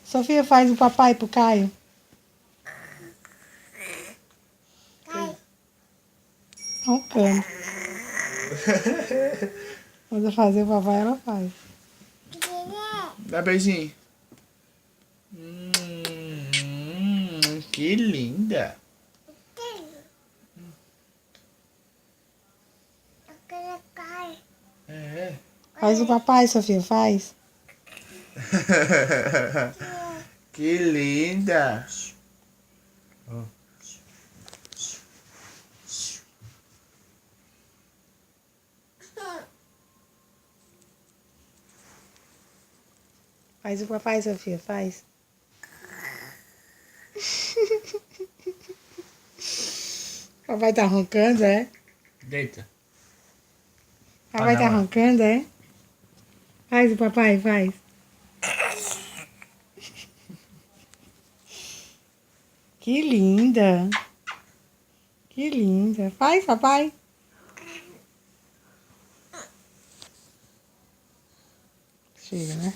Sofia, faz o papai pro Caio. Roncando. Quando eu fazer o papai, ela faz. Dá beijinho. Que linda. É. Faz o papai, Sofia, faz. Que linda. Faz o papai, Sofia, faz. Papai tá roncando, é? Deita. Papai tá roncando, é? Faz o papai, faz. Que linda. Que linda. Faz, papai. Chega, né?